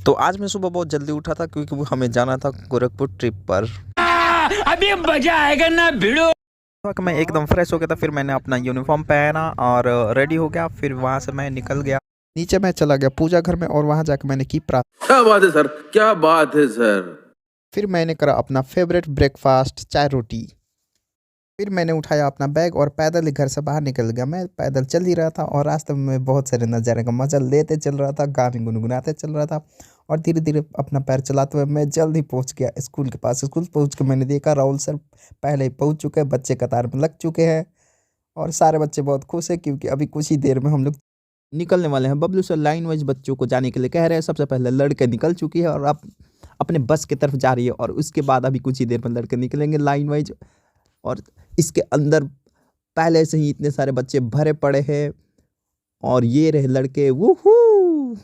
तो आज मैं सुबह बहुत जल्दी उठा था क्योंकि वो हमें जाना था गोरखपुर ट्रिप पर। अभी मजा आएगा ना भिड़ो। तो मैं एकदम फ्रेश हो गया था, फिर मैंने अपना यूनिफॉर्म पहना और रेडी हो गया। फिर वहाँ से मैं निकल गया, नीचे मैं चला गया पूजा घर में और वहाँ जाकर मैंने की प्रार्थना। क्या बात है सर, क्या बात है सर। फिर मैंने करा अपना फेवरेट ब्रेकफास्ट, चाय रोटी। फिर मैंने उठाया अपना बैग और पैदल ही घर से बाहर निकल गया। मैं पैदल चल ही रहा था और रास्ते में बहुत सारे नज़ारे का मजा लेते चल रहा था, गाने गुनगुनाते चल रहा था और धीरे धीरे अपना पैर चलाते हुए मैं जल्द ही पहुंच गया स्कूल के पास। स्कूल पहुंच के मैंने देखा राहुल सर पहले ही पहुंच चुके हैं, बच्चे कतार में लग चुके हैं और सारे बच्चे बहुत खुश हैं क्योंकि अभी कुछ ही देर में हम लोग निकलने वाले हैं। बबलू सर लाइन वाइज बच्चों को जाने के लिए कह रहे हैं। सबसे पहले लड़के निकल चुकी है और अब अपने बस की तरफ जा रही है और उसके बाद अभी कुछ ही देर में लड़के निकलेंगे लाइन वाइज। और इसके अंदर पहले से ही इतने सारे बच्चे भरे पड़े हैं और ये रहे लड़के, वूहू।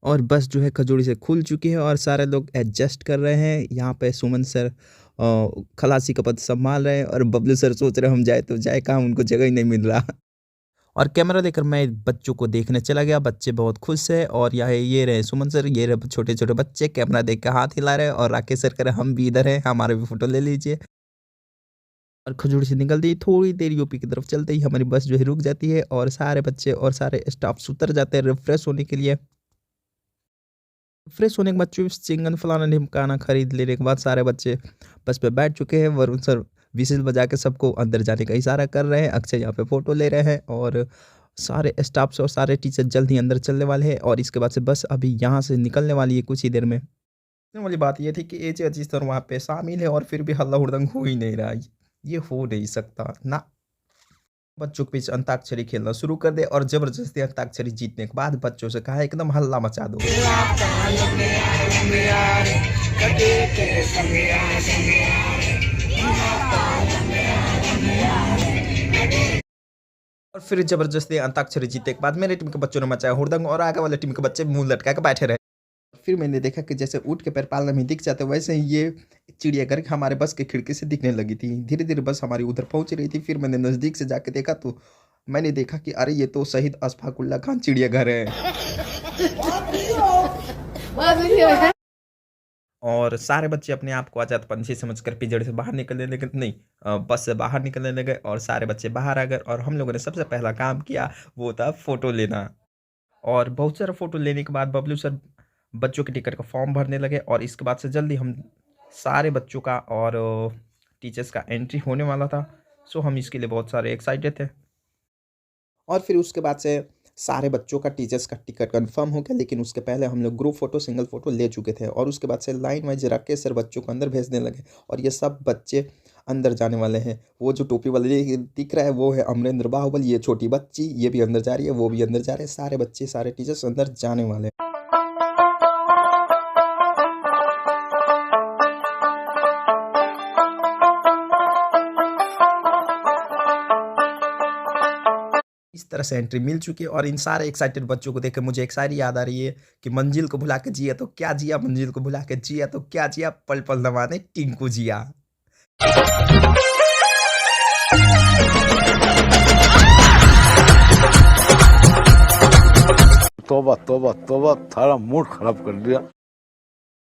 और बस जो है खजूरी से खुल चुकी है और सारे लोग एडजस्ट कर रहे हैं। यहाँ पे सुमन सर खलासी का पद संभाल रहे हैं और बबलू सर सोच रहे हम जाए तो जाए कहाँ, उनको जगह ही नहीं मिल रहा। और कैमरा लेकर मैं बच्चों को देखने चला गया। बच्चे बहुत खुश है और ये रहे सुमन सर, ये रहे छोटे छोटे बच्चे कैमरा देख कर हाथ हिला रहे हैं और राकेश सर कह रहे हम भी इधर हैं, हमारे भी फोटो ले लीजिए। और खजूरी से निकल दी। थोड़ी देर यूपी की तरफ चलते ही हमारी बस जो है रुक जाती है और सारे बच्चे और सारे स्टाफ उतर जाते हैं रिफ्रेश होने के लिए। फ्रेश होने के बाद चिप्स चिंगन फलाना ढिमकाना खरीद लेने के बाद सारे बच्चे बस पे बैठ चुके हैं। वरुण सर विसिल बजा के सबको अंदर जाने का इशारा कर रहे हैं। अक्षय यहाँ पे फोटो ले रहे हैं और सारे स्टाफ्स और सारे टीचर जल्द ही अंदर चलने वाले हैं और इसके बाद से बस अभी यहाँ से निकलने वाली है कुछ ही देर में। वाली बात ये थी कि एजे अजीज सर वहाँ पे शामिल है और फिर भी हल्ला हुड़दंग हो ही नहीं रहा। ये हो नहीं सकता ना। बच्चों के बीच अंताक्षरी खेलना शुरू कर दे और जबरदस्ती अंताक्षरी जीतने के बाद बच्चों से कहा एकदम हल्ला मचा दो। और फिर जबरदस्ती अंताक्षरी जीतने के बाद मेरे टीम के बच्चों ने मचाया हुड़दंग और आगे वाले टीम के बच्चे मुंह लटका के बैठे रहे। फिर मैंने देखा कि जैसे ऊँट के पैर पालने में दिख जाते वैसे ही ये चिड़ियाघर हमारे बस की खिड़की से दिखने लगी थी। धीरे धीरे बस हमारी उधर पहुंच रही थी। फिर मैंने नज़दीक से जाके देखा तो मैंने देखा कि अरे ये तो शहीद अशफाकुल्ला खान चिड़ियाघर है। और सारे बच्चे अपने आप को आजाद पंछी समझकर पिंजड़े से बाहर निकलने लगे, नहीं बस से बाहर निकलने लगे और सारे बच्चे बाहर आ गए। और हम लोगों ने सबसे पहला काम किया वो था फ़ोटो लेना। और बहुत सारा फ़ोटो लेने के बाद बबलू सर बच्चों के टिकट का फॉर्म भरने लगे और इसके बाद से जल्दी हम सारे बच्चों का और टीचर्स का एंट्री होने वाला था। सो हम इसके लिए बहुत सारे एक्साइटेड थे। और फिर उसके बाद से सारे बच्चों का टीचर्स का टिकट कंफर्म हो गया, लेकिन उसके पहले हम लोग ग्रुप फ़ोटो सिंगल फ़ोटो ले चुके थे। और उसके बाद से लाइन वाइज रख के सर बच्चों को अंदर भेजने लगे और ये सब बच्चे अंदर जाने वाले हैं। वो जो टोपी वाले दिख रहा है वो है अमरेंद्र बाहुबल, ये छोटी बच्ची ये भी अंदर जा रही है, वो भी अंदर जा रहे हैं। सारे बच्चे सारे टीचर्स अंदर जाने वाले हैं। इस तरह से एंट्री मिल चुकी है और इन सारे एक्साइटेड बच्चों को देख के मुझे एक शायरी याद आ रही है कि मंजिल को भुला के जिया तो क्या जिया, मंजिल को भुला के जिया तो क्या जिया, पल पल दमाने टिंकू जिया। तौबा तौबा तौबा, थारा मूड खराब कर दिया।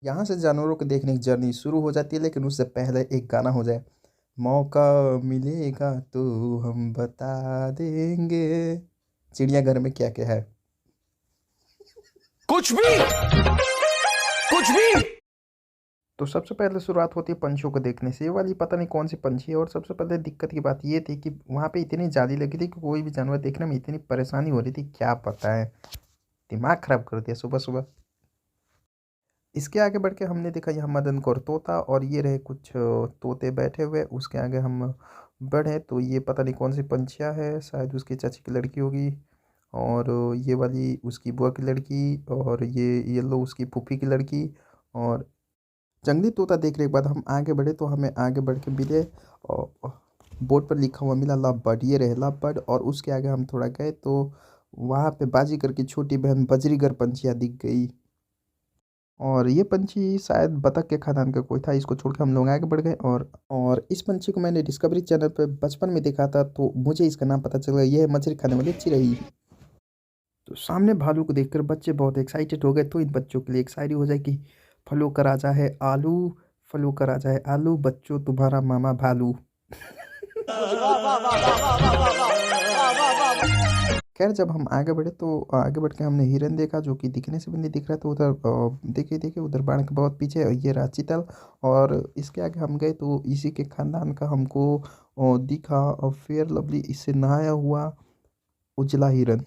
यहाँ से जानवरों को देखने की जर्नी शुरू हो जाती है, लेकिन उससे पहले एक गाना हो जाए। मौका मिलेगा तो हम बता देंगे चिड़ियाघर में क्या क्या है। कुछ भी कुछ भी। तो सबसे पहले शुरुआत होती है पंछियों को देखने से। ये वाली पता नहीं कौन सी पंछी है। और सबसे पहले दिक्कत की बात ये थी कि वहाँ पे इतनी जाली लगी थी कि कोई भी जानवर देखने में इतनी परेशानी हो रही थी, क्या पता है, दिमाग खराब कर दिया सुबह सुबह। इसके आगे बढ़ के हमने देखा यहाँ मदन कौर तोता और ये रहे कुछ तोते बैठे हुए। उसके आगे हम बढ़े तो ये पता नहीं कौन सी पंछियाँ है, शायद उसकी चाची की लड़की होगी और ये वाली उसकी बुआ की लड़की और ये येलो उसकी फूफी की लड़की। और जंगली तोता देखने के बाद हम आगे बढ़े तो हमें आगे बढ़ के मिले और बोर्ड पर लिखा हुआ मिला लव बर्ड, ये रहे लव बर्ड। और उसके आगे हम थोड़ा गए तो वहाँ पे बाजीगर की छोटी बहन बजरीगर पंछियाँ दिख गई और ये पंछी शायद बतख के खानदान का कोई था। इसको छोड़ के हम लोग आगे बढ़ गए और इस पंछी को मैंने डिस्कवरी चैनल पर बचपन में देखा था तो मुझे इसका नाम पता चला, यह है मछली खाने वाली चिरई। तो सामने भालू को देखकर बच्चे बहुत एक्साइटेड हो गए। तो इन बच्चों के लिए एक शायरी हो जाए कि फलों का राजा है आलू, फलों का राजा है आलू, बच्चों तुम्हारा मामा भालू। खैर जब हम आगे बढ़े तो आगे बढ़ के हमने हिरन देखा जो कि दिखने से भी नहीं दिख रहा। तो उधर देखे देखे उधर बाण के बहुत पीछे ये रहा चीतल। और इसके आगे हम गए तो इसी के खानदान का हमको दिखा और फेयर लवली इससे नहाया हुआ उजला हिरन।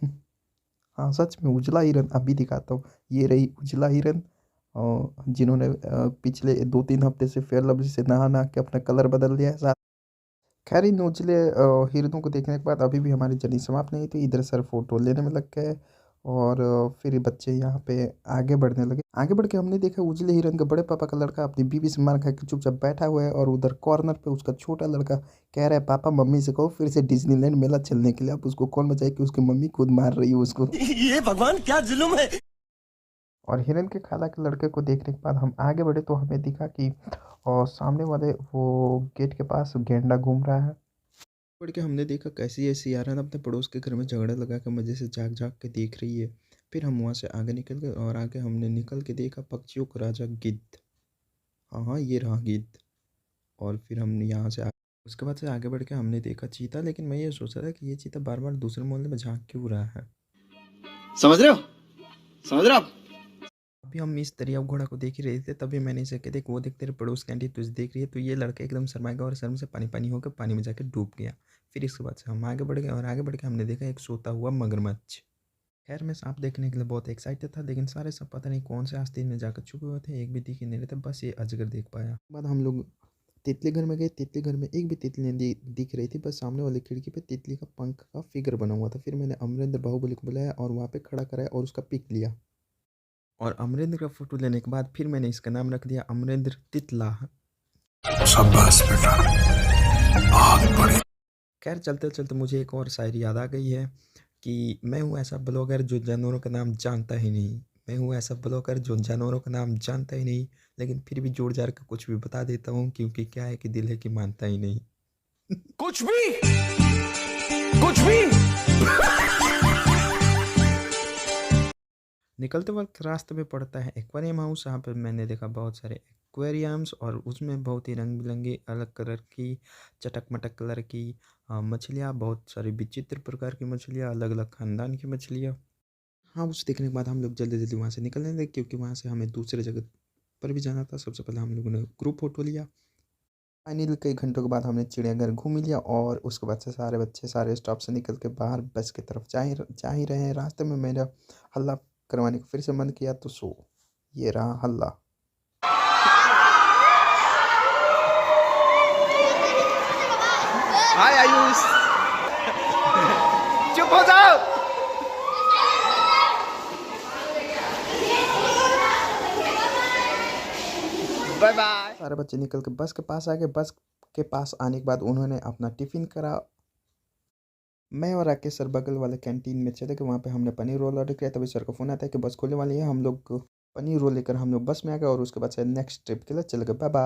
हाँ सच में उजला हिरन अभी दिखाता हूँ। ये रही उजला हिरन और जिन्होंने पिछले 2-3 हफ्ते से फेयर लवली से नहा नहा के अपना कलर बदल लिया है। खैर इन उजले हिरणों को देखने के बाद अभी भी हमारी जर्नी समाप्त नहीं थी। इधर सर फोटो लेने में लग गए और फिर ये बच्चे यहाँ पे आगे बढ़ने लगे। आगे बढ़ के हमने देखा उजले हिरन का बड़े पापा का लड़का अपनी बीवी से मार खा के चुपचाप बैठा हुआ है और उधर कॉर्नर पे उसका छोटा लड़का कह रहा है पापा मम्मी से कहो फिर से डिज्नीलैंड मेला चलने के लिए। अब उसको कौन बचाए कि उसकी मम्मी खुद मार रही है उसको। ये भगवान क्या जुल्म है। और हिरन के खाला के लड़के को देखने के बाद हम आगे बढ़े तो हमें दिखा कि और सामने वाले वो गेट के पास गेंडा घूम रहा है। बढ़ के हमने देखा कैसी ऐसी यारन अपने पड़ोस के घर में झगड़ा लगा के मज़े से झाँक झाँक के देख रही है। फिर हम वहाँ से आगे निकल गए और आगे हमने निकल के देखा पक्षियों का राजा गिद्ध। हाँ हाँ ये रहा गिद्ध। और फिर हमने यहाँ से उसके बाद से आगे बढ़ के हमने देखा चीता। लेकिन मैं ये सोच रहा था कि ये चीता बार बार दूसरे मोहल्ले में झाँक क्यों रहा है। समझ रहे हो, समझ रहे हो आप। अभी हम इस दरिया घोड़ा को देख ही रहे थे तभी मैंने इसे कह देख वो देख तेरे पड़ोस की आंटी तुझे देख रही है। तो ये लड़का एकदम शर्मा गया और शर्म से पानी पानी होकर पानी में जाकर डूब गया। फिर इसके बाद से हम आगे बढ़ गए और आगे बढ़ के हमने देखा एक सोता हुआ मगरमच्छ। खैर मैं सांप देखने के लिए बहुत एक्साइटेड था लेकिन सारे सांप पता नहीं कौन से आस्तीन में जाकर छुपे हुए थे। एक भी दिख ही नहीं रहे थे, बस ये अजगर देख पाया। बाद हम लोग तितली घर में गए। तितली घर में एक भी तितली नहीं दिख रही थी, बस सामने वाली खिड़की पे तितली का पंख का फिगर बना हुआ था। फिर मैंने अमरेंद्र बाहुबली को बुलाया और वहाँ पे खड़ा कराया और उसका पिक लिया। और अमरेंद्र का फोटो लेने के बाद फिर मैंने इसका नाम रख दिया अमरेंद्र तितला। शाबाश बेटा, बहुत बढ़िया। खैर चलते चलते मुझे एक और शायरी याद आ गई है कि मैं हूँ ऐसा ब्लॉगर जो जानवरों का नाम जानता ही नहीं। मैं हूँ ऐसा ब्लॉगर जो जानवरों का नाम जानता ही नहीं लेकिन फिर भी जोड़ जाड़ के कुछ भी बता देता हूँ क्योंकि क्या है कि दिल है कि मानता ही नहीं। कुछ भी, कुछ भी। निकलते वक्त रास्ते में पड़ता है एक्वेरियम हाउस। यहाँ पर मैंने देखा बहुत सारे एक्वेरियम्स और उसमें बहुत ही रंग बिरंगी अलग कलर की चटक मटक कलर की मछलियाँ, बहुत सारी विचित्र प्रकार की मछलियाँ, अलग अलग खानदान की मछलियाँ। हाँ उसे देखने के बाद हम लोग जल्दी जल्दी वहाँ से निकलने लगे क्योंकि वहाँ से हमें दूसरे जगह पर भी जाना था। सबसे पहले हम लोगों ने ग्रुप फोटो लिया। फाइनली कई घंटों के बाद हमने चिड़ियाघर घूम लिया और उसके बाद से सारे बच्चे सारे स्टॉप से निकल के बाहर बस की तरफ जा ही रहे हैं। रास्ते में मेरा हल्ला करवाने को फिर से मन किया तो ये रहा हल्ला। हाय आयुष, चुप हो जाओ। Bye bye. सारे बच्चे निकल के बस के पास आ गए। बस के पास आने के बाद उन्होंने अपना टिफ़िन करा। मैं और राकेश सर बगल वाले कैंटीन में चले गए। वहाँ पे हमने पनीर रोल ऑर्डर किया। तभी सर का फ़ोन आता है कि बस खुलने वाली है। हम लोग पनीर रोल लेकर हम लोग बस में आ गए और उसके बाद से नेक्स्ट ट्रिप के लिए चले गए। Bye bye.